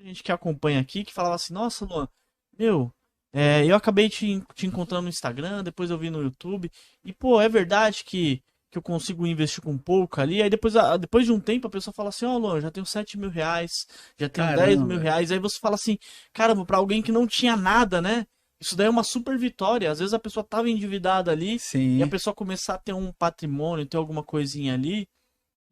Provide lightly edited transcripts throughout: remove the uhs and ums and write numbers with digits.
gente que acompanha aqui que falava assim, nossa, Luan, meu, eu acabei te encontrando no Instagram, depois eu vi no YouTube, e pô, é verdade que eu consigo investir com pouco ali, aí depois de um tempo a pessoa fala assim, ó, Luan, já tenho 7 mil reais, já tenho 10 mil Caramba. reais, aí você fala assim, caramba, pra alguém que não tinha nada, né? Isso daí é uma super vitória, às vezes a pessoa tava endividada ali, e a Sim. pessoa começar a ter um patrimônio, ter alguma coisinha ali,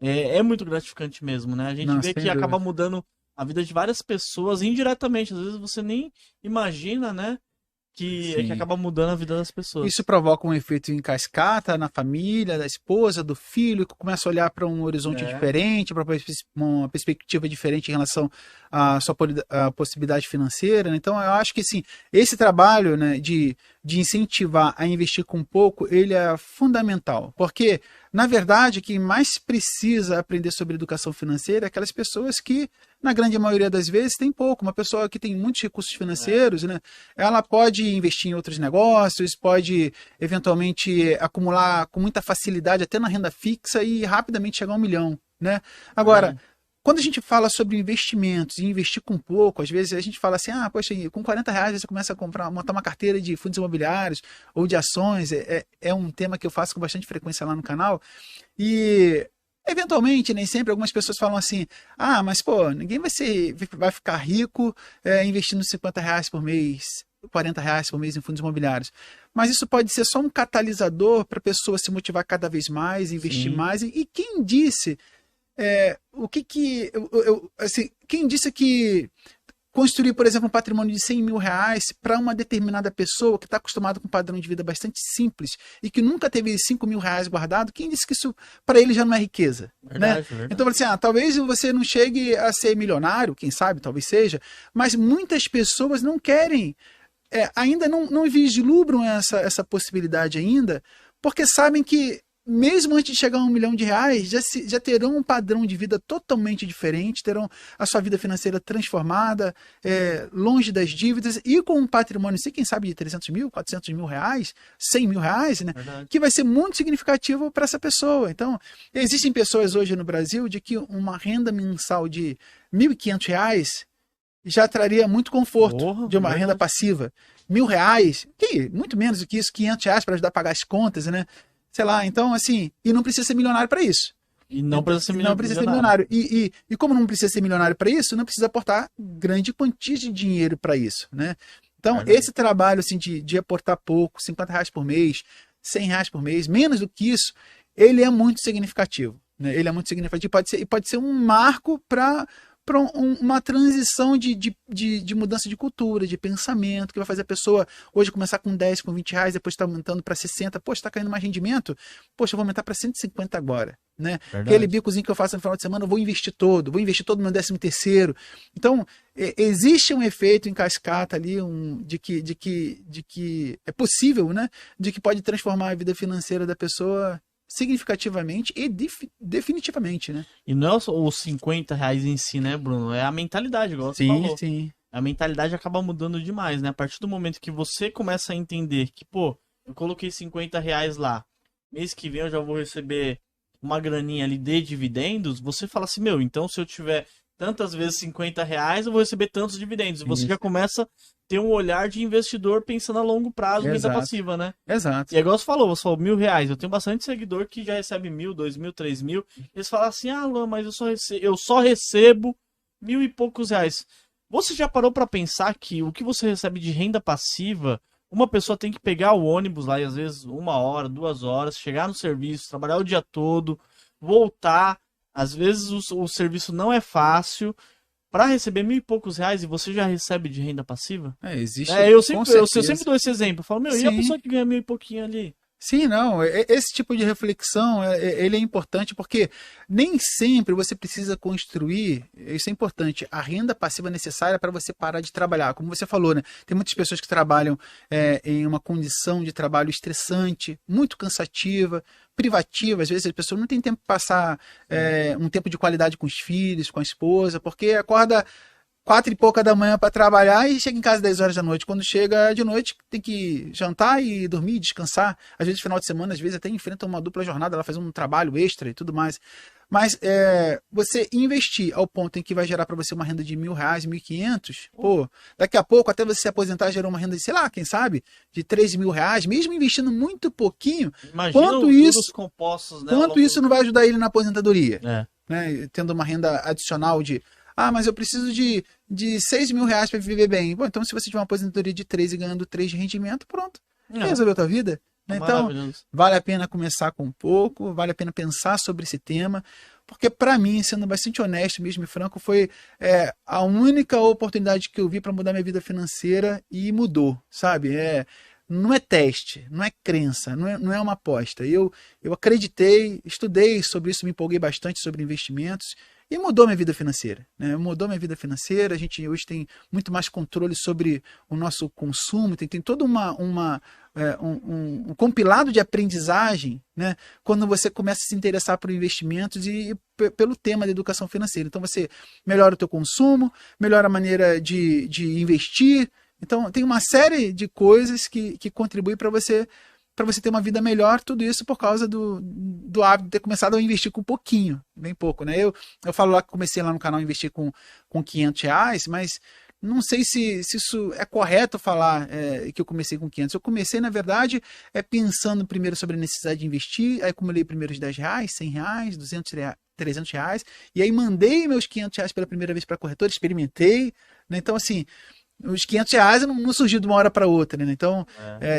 é muito gratificante mesmo, né? A gente Não, vê sem que acaba dúvida. mudando a vida de várias pessoas indiretamente. Às vezes você nem imagina, né? Que Sim. acaba mudando a vida das Isso pessoas. provoca um efeito em cascata na família, da esposa, do filho, que começa a olhar para um horizonte É, diferente, para uma perspectiva diferente em relação à sua à possibilidade financeira, né? Então, eu acho que sim, esse trabalho, né, de incentivar a investir com pouco, ele é fundamental, porque, na verdade, quem mais precisa aprender sobre educação financeira é aquelas pessoas que, na grande maioria das vezes, tem pouco. Uma pessoa que tem muitos recursos é, financeiros, né, ela pode investir em outros negócios, pode eventualmente acumular com muita facilidade até na renda fixa e rapidamente chegar a 1 milhão, né? Agora, verdade. quando a gente fala sobre investimentos e investir com pouco, às vezes a gente fala assim, ah, poxa, com R$ 40 você começa a comprar, montar uma carteira de fundos imobiliários ou de ações, é um tema que eu faço com bastante frequência lá no canal, e eventualmente, nem sempre, algumas pessoas falam assim, ah, mas pô, ninguém vai ficar rico investindo R$ 50 por mês, R$ 40 por mês em fundos imobiliários. Mas isso pode ser só um catalisador para a pessoa se motivar cada vez mais, investir Sim. mais. E quem disse o que que assim, quem disse que construir, por exemplo, um patrimônio de R$ 100 mil para uma determinada pessoa que está acostumada com um padrão de vida bastante simples e que nunca teve R$ 5 mil guardado, quem disse que isso para ele já não é riqueza? Né? Verdade, Então, verdade. assim, talvez você não chegue a ser milionário, quem sabe, talvez seja, mas muitas pessoas não querem, ainda não vislumbram essa possibilidade ainda, porque sabem que mesmo antes de chegar a R$ 1 milhão, já terão um padrão de vida totalmente diferente, terão a sua vida financeira transformada, longe das dívidas e com um patrimônio, sei quem sabe, de 300 mil, 400 mil reais, R$ 100 mil, né, Verdade. que vai ser muito significativo para essa pessoa. Então, existem pessoas hoje no Brasil de que uma renda mensal de R$ 1.500 já traria muito conforto Porra, de uma renda verdade. passiva. R$ 1.000, muito menos do que isso, R$ 500 para ajudar a pagar as contas, né? Sei lá, então assim, e não precisa ser milionário para isso. E não Então, precisa ser não precisa ser milionário. milionário. E como não precisa ser milionário para isso, não precisa aportar grande quantia de dinheiro para isso, né? Então, Verdade. esse trabalho assim, de aportar pouco, R$ 50 por mês, R$ 100 por mês, menos do que isso, ele é muito significativo. Né? Ele é muito significativo e pode ser um marco para uma transição de mudança de cultura, de pensamento, que vai fazer a pessoa hoje começar com 10, com R$ 20, depois está aumentando para 60. Poxa, está caindo mais rendimento? Poxa, eu vou aumentar para 150 agora. Né? Aquele Verdade. bicozinho que eu faço no final de semana, eu vou investir todo no meu 13º. Então, existe um efeito em cascata ali, de que é possível, né? De que pode transformar a vida financeira da pessoa significativamente e definitivamente, né? E não é só os R$ 50 em si, né, Bruno? É a mentalidade, igual você Sim, falou. sim. A mentalidade acaba mudando demais, né? A partir do momento que você começa a entender que, pô, eu coloquei R$ 50 lá, mês que vem eu já vou receber uma graninha ali de dividendos, você fala assim, meu, então se eu tiver tantas vezes R$ 50, eu vou receber tantos dividendos. E você já Isso. começa a ter um olhar de investidor pensando a longo prazo, renda Exato. passiva, né? E Exato. é igual você falou R$ 1.000. Eu tenho bastante seguidor que já recebe 1.000, 2.000, 3.000. Eles falam assim, ah, Luan, mas eu só recebo mil e poucos reais. Você já parou pra pensar que o que você recebe de renda passiva, uma pessoa tem que pegar o ônibus lá, e às vezes 1 hora, 2 horas, chegar no serviço, trabalhar o dia todo, voltar. Às vezes o serviço não é fácil para receber mil e poucos reais e você já recebe de renda passiva? Existe, É, eu com sempre, eu sempre certeza. dou esse exemplo. Eu falo, meu, e a Sim, pessoa que ganha mil e pouquinho ali? sim, não. Esse tipo de reflexão, ele é importante porque nem sempre você precisa construir, isso é importante, a renda passiva necessária para você parar de trabalhar. Como você falou, né? Tem muitas pessoas que trabalham em uma condição de trabalho estressante, muito cansativa, privativa. Às vezes a pessoa não tem tempo para passar um tempo de qualidade com os filhos, com a esposa, porque acorda 4 e pouca da manhã para trabalhar e chega em casa 10 horas da noite. Quando chega de noite, tem que jantar e dormir, descansar. Às vezes, final de semana, às vezes até enfrenta uma dupla jornada, ela faz um trabalho extra e tudo mais. Mas você investir ao ponto em que vai gerar para você uma renda de R$ 1.000, 1.500, pô, daqui a pouco, até você se aposentar, gerou uma renda de, sei lá, quem sabe, de R$ 3.000, mesmo investindo muito pouquinho, Imagina os juros compostos, né? quanto isso não vai ajudar ele na aposentadoria? É. Né? Tendo uma renda adicional de, mas eu preciso de R$ 6.000 para viver bem. Bom, então se você tiver uma aposentadoria de 3 e ganhando 3 de rendimento, pronto. Resolveu a tua vida? Então, vale a pena começar com um pouco, vale a pena pensar sobre esse tema, porque para mim, sendo bastante honesto mesmo e franco, foi a única oportunidade que eu vi para mudar minha vida financeira e mudou, sabe? Não é teste, não é crença, não é uma aposta. Eu acreditei, estudei sobre isso, me empolguei bastante sobre investimentos e mudou minha vida financeira, né? Mudou minha vida financeira, a gente hoje tem muito mais controle sobre o nosso consumo, tem todo um compilado de aprendizagem, né? Quando você começa a se interessar por investimentos e pelo tema da educação financeira. Então você melhora o teu consumo, melhora a maneira de investir. Então tem uma série de coisas que contribuem para você ter uma vida melhor, tudo isso por causa do hábito de ter começado a investir com pouquinho, bem pouco, né? Eu falo lá que comecei lá no canal a investir com R$ 500, mas não sei se isso é correto falar que eu comecei com 500. Eu comecei, na verdade, pensando primeiro sobre a necessidade de investir, aí acumulei primeiro os R$ 10, R$ 100, R$ 200, R$ 300, e aí mandei meus R$ 500 pela primeira vez para a corretora, experimentei, né? Então, assim, os R$ 500 não surgiu de uma hora para outra, né? Então,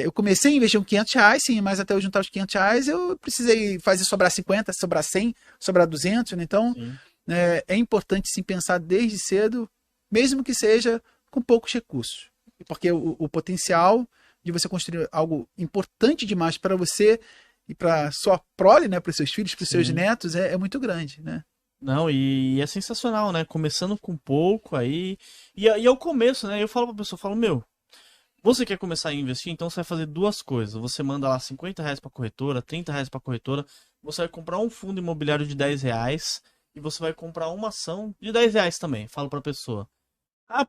eu comecei a investir com R$ 500, sim, mas até eu juntar os R$ 500, eu precisei fazer sobrar 50, sobrar 100, sobrar 200, né? Então, é importante sim pensar desde cedo, mesmo que seja com poucos recursos, porque o potencial de você construir algo importante demais para você e para sua prole, né, para os seus filhos, para os seus netos, é muito grande, né? Não, e é sensacional, né? Começando com pouco aí. E é o começo, né? Eu falo pra pessoa, você quer começar a investir? Então você vai fazer duas coisas. Você manda lá R$ 50 pra corretora, R$ 30 pra corretora. Você vai comprar um fundo imobiliário de R$ 10 e você vai comprar uma ação de R$ 10 também. Falo pra pessoa.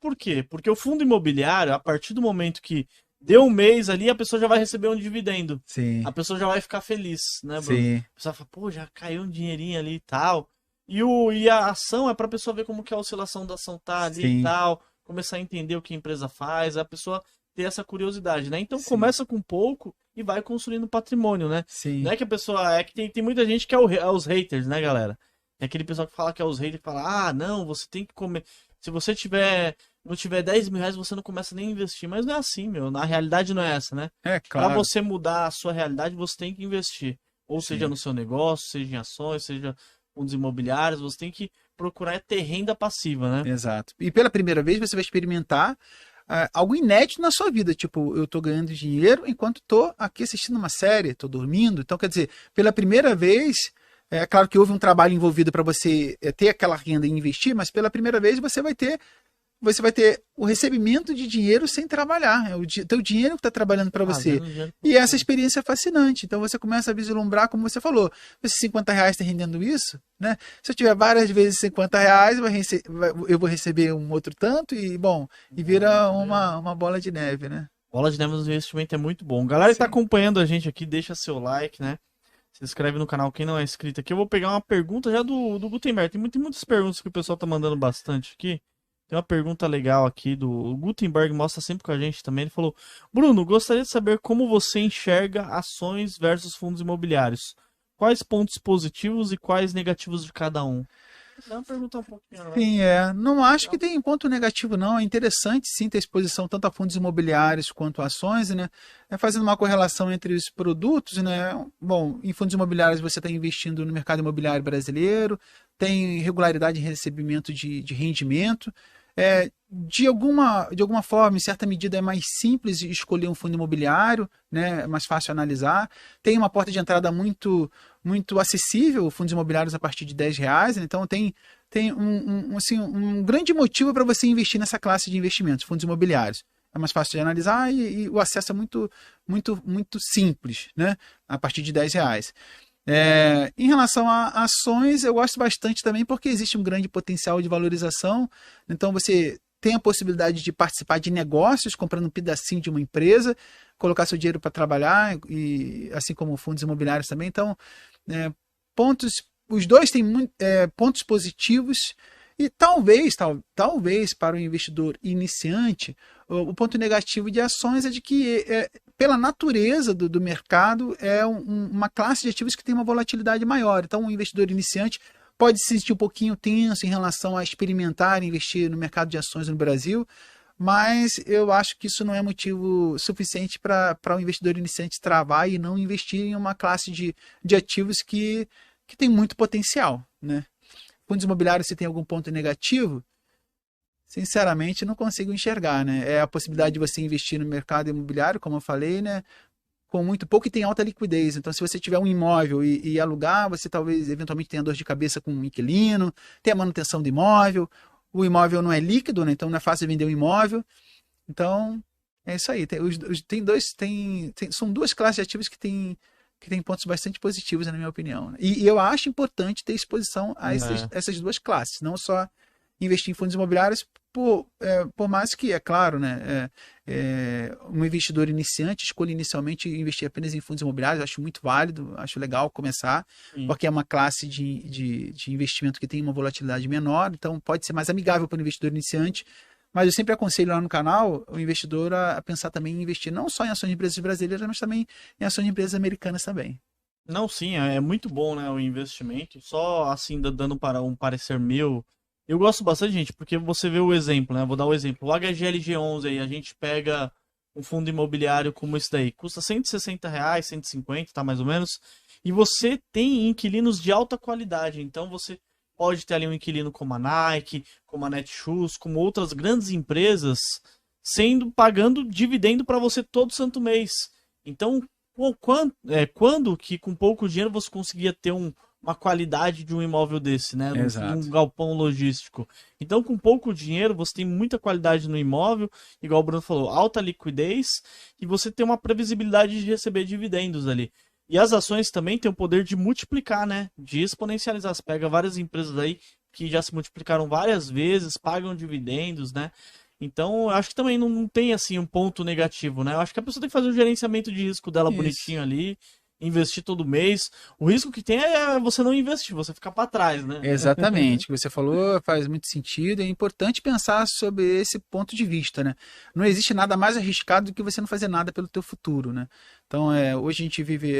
Por quê? Porque o fundo imobiliário, a partir do momento que deu um mês ali, a pessoa já vai receber um dividendo. Sim. A pessoa já vai ficar feliz, né, Bruno? Sim. A pessoa fala, já caiu um dinheirinho ali e tal. E a ação é para a pessoa ver como que a oscilação da ação tá ali e tal, começar a entender o que a empresa faz, a pessoa ter essa curiosidade, né? Então começa com pouco e vai construindo patrimônio, né? Sim. Não é que a pessoa... É que tem muita gente que é os haters, né, galera? É aquele pessoal que fala que é os haters, que fala, não, você tem que comer... Se você não tiver R$ 10.000, você não começa nem a investir. Mas não é assim, meu. Na realidade não é essa, né? É claro. Para você mudar a sua realidade, você tem que investir. Ou seja no seu negócio, seja em ações, seja fundos imobiliários, você tem que procurar ter renda passiva, né? Exato. E pela primeira vez você vai experimentar algo inédito na sua vida. Tipo, eu tô ganhando dinheiro enquanto tô aqui assistindo uma série, tô dormindo. Então, quer dizer, pela primeira vez, é claro que houve um trabalho envolvido para você ter aquela renda e investir, mas pela primeira vez você vai ter o recebimento de dinheiro sem trabalhar. É o teu dinheiro que está trabalhando para você. E essa experiência é fascinante. Então você começa a vislumbrar, como você falou, esses R$ 50 está rendendo isso, né? Se eu tiver várias vezes R$ 50, eu vou receber um outro tanto e vira uma bola de neve, né? Bola de neve no investimento é muito bom. Galera que está acompanhando a gente aqui, deixa seu like, né? Se inscreve no canal, quem não é inscrito aqui. Eu vou pegar uma pergunta já do Gutenberg. Tem muitas perguntas que o pessoal tá mandando bastante aqui. Tem uma pergunta legal aqui do Gutenberg, mostra sempre com a gente também. Ele falou, Bruno, gostaria de saber como você enxerga ações versus fundos imobiliários. Quais pontos positivos e quais negativos de cada um? Dá uma pergunta um pouquinho. Sim, não acho que tem ponto negativo, não. É interessante, sim, ter exposição tanto a fundos imobiliários quanto a ações, né? Fazendo uma correlação entre os produtos, né? Bom, em fundos imobiliários você está investindo no mercado imobiliário brasileiro, tem regularidade em recebimento de rendimento. De alguma forma, em certa medida, é mais simples escolher um fundo imobiliário, né? É mais fácil analisar. Tem uma porta de entrada muito acessível, fundos imobiliários a partir de R$ 10, né? Então tem um grande motivo para você investir nessa classe de investimentos, fundos imobiliários. É mais fácil de analisar e o acesso é muito simples, né? A partir de R$ 10. Em relação a ações, eu gosto bastante também porque existe um grande potencial de valorização. Então você tem a possibilidade de participar de negócios, comprando um pedacinho de uma empresa, colocar seu dinheiro para trabalhar, e assim como fundos imobiliários também. Então, pontos os dois têm pontos positivos e talvez para o investidor iniciante, o ponto negativo de ações é de que, pela natureza do mercado, uma classe de ativos que tem uma volatilidade maior. Então, o investidor iniciante pode se sentir um pouquinho tenso em relação a experimentar e investir no mercado de ações no Brasil, mas eu acho que isso não é motivo suficiente para o investidor iniciante travar e não investir em uma classe de ativos que tem muito potencial, né? Fundos imobiliários, se tem algum ponto negativo, sinceramente não consigo enxergar, né? É a possibilidade de você investir no mercado imobiliário, como eu falei, né? Com muito pouco e tem alta liquidez. Então, se você tiver um imóvel e alugar, você talvez eventualmente tenha dor de cabeça com um inquilino, tem a manutenção do imóvel, o imóvel não é líquido, né? Então não é fácil vender um imóvel. Então, é isso aí. São duas classes de ativos que têm pontos bastante positivos, na minha opinião. E eu acho importante ter exposição a essas duas classes, não só investir em fundos imobiliários, por mais que, é claro, né, um investidor iniciante escolha inicialmente investir apenas em fundos imobiliários. Acho muito válido, acho legal começar, porque é uma classe de investimento que tem uma volatilidade menor, então pode ser mais amigável para o investidor iniciante. Mas eu sempre aconselho lá no canal o investidor a pensar também em investir não só em ações de empresas brasileiras, mas também em ações de empresas americanas também. Não, sim, é muito bom, né, o investimento. Só assim, dando para um parecer meu, eu gosto bastante, gente, porque você vê o exemplo, né? Vou dar o exemplo. O HGLG11 aí, a gente pega um fundo imobiliário como esse daí. Custa R$160, 150, tá mais ou menos. E você tem inquilinos de alta qualidade. Então você pode ter ali um inquilino como a Nike, como a Netshoes, como outras grandes empresas, pagando dividendo para você todo santo mês. Então, quando que com pouco dinheiro você conseguia ter uma qualidade de um imóvel desse, né? Um galpão logístico. Então, com pouco dinheiro, você tem muita qualidade no imóvel, igual o Bruno falou, alta liquidez, e você tem uma previsibilidade de receber dividendos ali. E as ações também têm o poder de multiplicar, né? De exponencializar. Você pega várias empresas aí que já se multiplicaram várias vezes, pagam dividendos, né? Então, eu acho que também não tem, assim, um ponto negativo, né? Eu acho que a pessoa tem que fazer o gerenciamento de risco dela bonitinho ali, investir todo mês. O risco que tem é você não investir, você ficar para trás, né? Exatamente. O que você falou faz muito sentido. É importante pensar sobre esse ponto de vista, né? Não existe nada mais arriscado do que você não fazer nada pelo teu futuro, né? Então, hoje a gente vive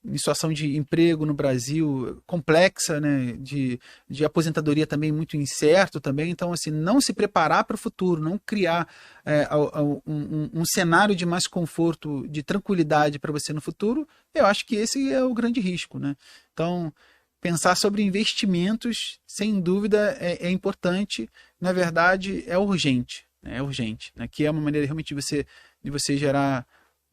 em situação de emprego no Brasil complexa, né? De aposentadoria também muito incerto também. Então, assim, não se preparar para o futuro, não criar um cenário de mais conforto, de tranquilidade para você no futuro, eu acho que esse é o grande risco, né? Então, pensar sobre investimentos, sem dúvida, é importante. Na verdade, é urgente, né? É urgente, né? Que é uma maneira realmente de você gerar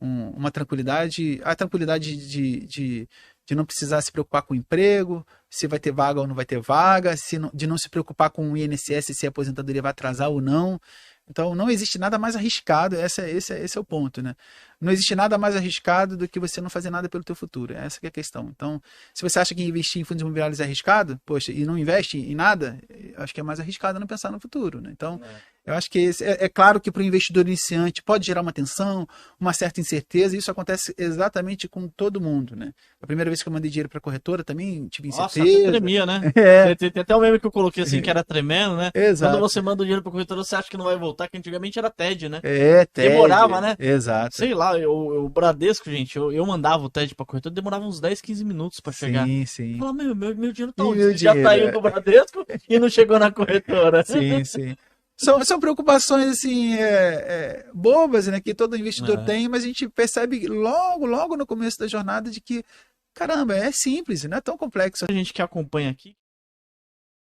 uma tranquilidade, a tranquilidade de não precisar se preocupar com o emprego, se vai ter vaga ou não vai ter vaga, de não se preocupar com o INSS, se a aposentadoria vai atrasar ou não. Então, não existe nada mais arriscado, esse é o ponto, né? Não existe nada mais arriscado do que você não fazer nada pelo teu futuro, essa que é a questão. Então, se você acha que investir em fundos imobiliários é arriscado, poxa, e não investe em nada, acho que é mais arriscado não pensar no futuro, né? Então, eu acho que é claro que para o investidor iniciante pode gerar uma tensão, uma certa incerteza, e isso acontece exatamente com todo mundo, né? A primeira vez que eu mandei dinheiro para a corretora também tive incerteza. Nossa, tremia, né? Tem até um meme que eu coloquei assim, que era tremendo, né? Exato. Quando você manda o dinheiro para a corretora, você acha que não vai voltar, que antigamente era TED, né? TED. Demorava, né? Exato. Sei lá, o Bradesco, gente, eu mandava o TED para a corretora, demorava uns 10, 15 minutos para chegar. Sim. Eu falava, meu dinheiro tá onde? Já saiu do Bradesco e não chegou na corretora. Sim. São preocupações assim bobas, né, que todo investidor tem, mas a gente percebe logo no começo da jornada de que, caramba, é simples, não é tão complexo. A gente que acompanha aqui,